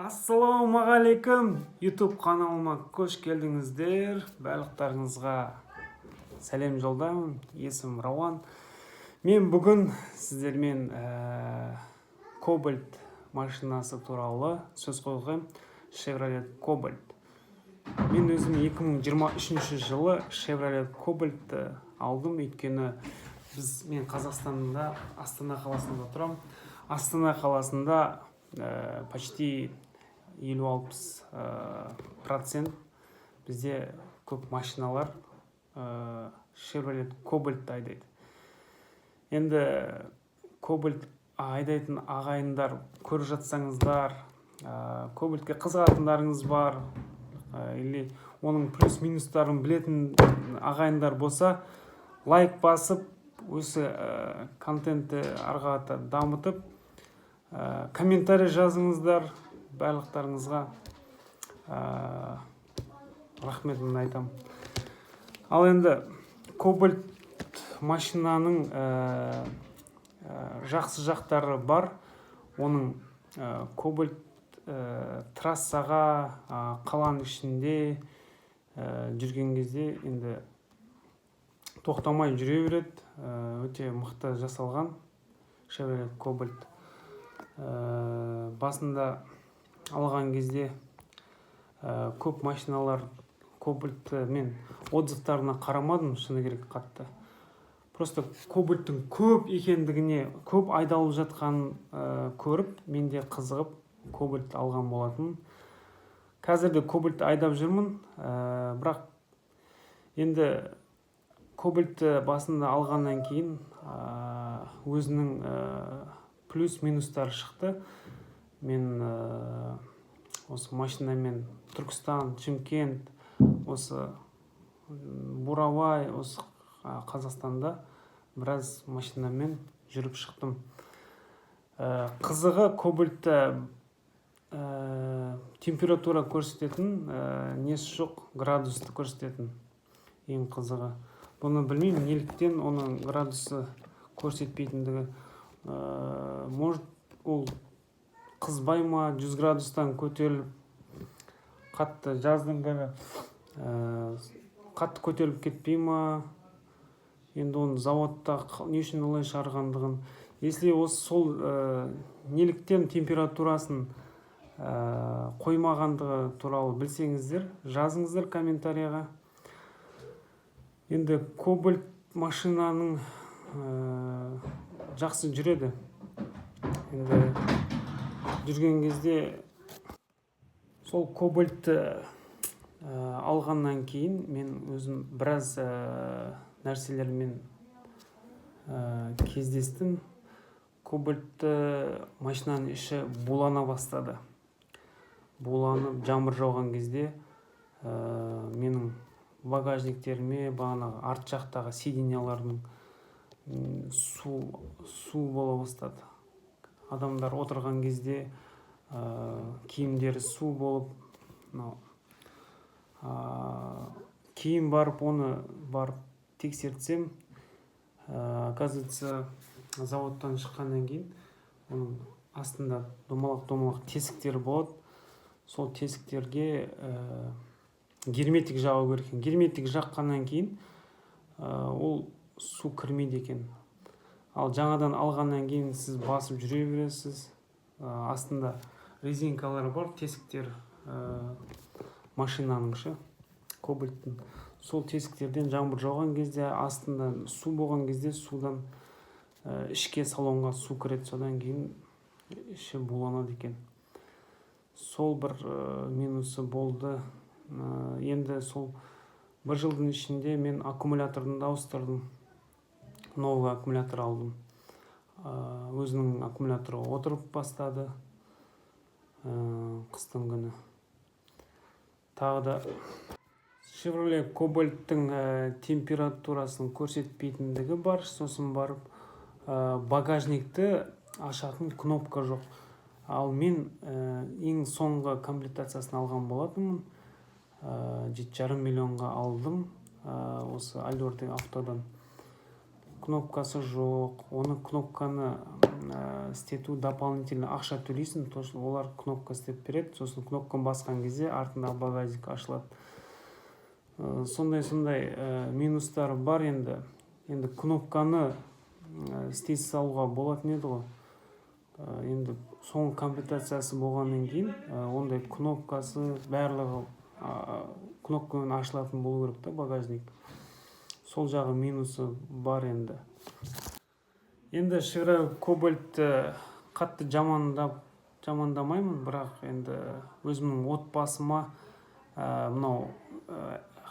Ассалаумағалейкум, YouTube каналыма қош келдіңіздер. Барлықтарыңызға сәлем жолдаймын. Есімім Рауан. Мен бүгін сіздермен Cobalt машинасы туралы сөз қозғаймын. Chevrolet Cobalt. Мен өзім 2023 жылы Chevrolet Cobalt алдым, өйткені мен Қазақстанда Астана қаласында тұрамын. Астана қаласында почти 50-60% бізде көп машиналар Chevrolet Cobalt айдайды. Енді Cobalt айдайтын ағайындар көріп жатсаңыздар, Cobalt'ке қызығатындарыңыз бар, или оның плюс-минустарын білетін ағайындар болса, лайк басып, осы контентті арғата дамытып, комментарий жазыңыздар. Барлықтарыңызға рахметімді айтамын. Ал енді Cobalt машинаның жақсы жақтары бар. Оның Cobalt трассаға, қаланың ішінде жүрген кезде енді тоқтамай жүре береді. Өте мықты жасалған Chevrolet Cobalt. Басында алған кезде көп машиналар Cobalt'ты мен отзывтарына қарамадым, шыны керек қатты. Просто Cobalt'тың көп екендігіне, көп айдалып жатқанын көріп, мен де қызығып Cobalt алған болатын. Қазірде Cobalt айдап жүрмін, бірақ енді Cobalt'ты басында алғаннан кейін өзінің плюс-минустар шықты. Мен осы машинамен Түркістан, Шымкент, осы Бурабай, осы Қазақстанда біраз машинамен жүріп шықтым. Қызығы Cobalt'та температура көрсететін, несі жоқ, градусты көрсететін. Ең қызығы. Бұны білмеймін, неліктен оның градусы көрсетпейтіндігі. Может, ол қызбай ма, 100 градустан көтеріліп, қатты жаздың күні қатты көтеріліп кетпей ма, енді оны заводта не үшін олай шығарғандығын, если осы сол неліктен температурасын қоймағандығы туралы білсеңіздер, жазыңыздар комментарияға. Енді Cobalt машинаның жақсы жүреді. Енді жүрген кезде сол Cobalt'ты алғаннан кейін мен өзім біраз нәрселермен кездестім. Cobalt'ты машинаның іші булана бастады. Буланып, жаңбыр жауған кезде менің багажниктеріме, бағанағы арт жақтағы сиденьялардың су бола бастады. Адамдар отырған кезде киімдері су болып, кейін барып оны тексертсем, оказывается, заводтан шыққаннан кейін оның астында домалақ тесіктер болады. Сол тесіктерге герметик жағу керек. Герметик жаққаннан кейін ол су кірмейді екен. Ал жаңадан алғаннан кейін сіз басып жүре бересіз. Астында резинкалары бар, тесіктер машинаның ше, Cobalt'тың. Сол тесіктерден жаңбыр жауған кезде, астында су болған кезде судан ішке салонға су кіреді, содан кейін іші буланады екен. Сол бір минусы болды. Енді сол бір жылдың ішінде мен аккумуляторды ауыстырдым. Новый аккумулятор алдым. Өзінің аккумуляторы отырып бастады қыстың күні. Тағы да Chevrolet Cobalt'тың температурасын көрсетпейтіндігі бар. Сосын барып багажникті ашатын кнопка жоқ. Ал мен ең соңғы комплектациясын алған болатынмын. 7,5 миллионға алдым осы Альдорте автодан. кнопкасы жоқ. Оны кнопканы істету дополнительно ақша төлейсің, сосын олар кнопка істеп береді. Сосын кнопканы басқан кезде артындағы багажник ашылады. Сондай минустары бар. Енді кнопканы істей салуға болатын еді ғой. Енді соңғы комплектациясы болғаннан кейін ондай кнопкасы барлығы кнопкамен ашылатын болу керек та багажник. Сол жағы минусы бар енді. Енді Chevrolet Cobalt қатты жамандамаймын, бірақ енді өзімнің отбасыма мынау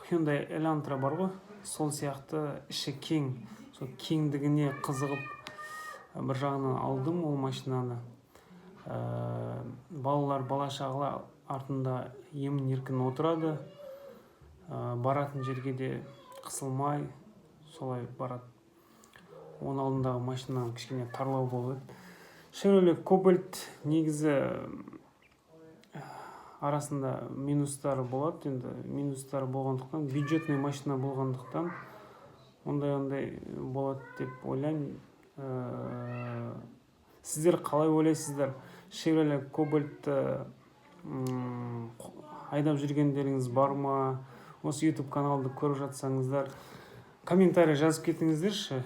Hyundai Elantra бар ғой, сол сияқты іші кең, сол кеңдігіне қызығып бір жағынан алдым ол машинаны. Балалар, бала-шағалар артында емін-еркін отырады, баратын жерге де қысылмай солай барады. Оның алдындағы машинаның кішкене тарлау болды. Chevrolet Cobalt негізі арасында минустары болады. Енді минустары болғандықтан, бюджетный машина болғандықтан ондай болады деп ойлаймын. Сіздер қалай ойлайсыздар? Chevrolet Cobalt айдап жүргендеріңіз бар ма? Осы YouTube каналды көріп жатсаңыздар, комментарий жазып кетіңіздерші.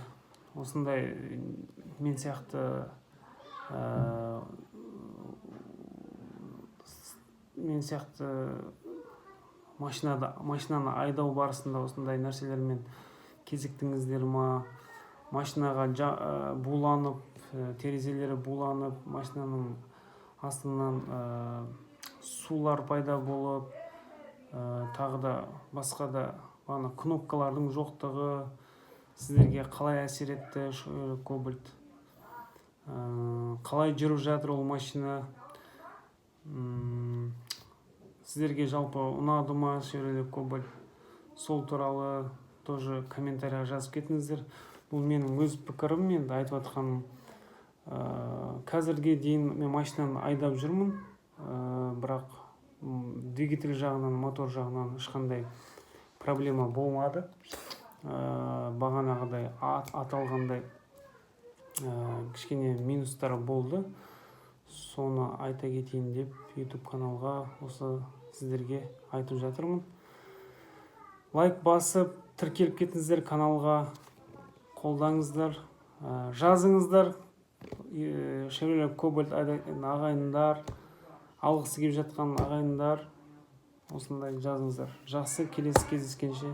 Осындай мен сияқты машинаны айдау барысында осындай нәрселермен кезіктіңіздер ма? Машинаға буланып, терезелері буланып, машинаның астынан сулар пайда болып, тағы да басқа да кнопкалардың жоқтығы сіздерге қалай әсер етті? Chevrolet Cobalt қалай жүріп жатыр ол машина? Сіздерге жалпы ұнады ма Chevrolet Cobalt? Сол туралы тоже комментарийға жазып кетіңіздер. Бұл менің өз пікірім, енді айтып жатқаным. Қазірге дейін мен машинаны айдап жүрмін, бірақ двигатель жағынан, мотор жағынан ешқандай проблема болмады. Бағанағыдай аталғандай кішкене минустары болды. Соны айта кетейін деп YouTube каналға осы сіздерге айтып жатырмын. Лайк басып, тіркеліп кетіңіздер каналға, қолдаңыздар, жазыңыздар. Chevrolet Cobalt ағайындар, алғысы келіп жатқан ағайындар, осындай жазыңыздар. Жақсы, келесі кездескенше.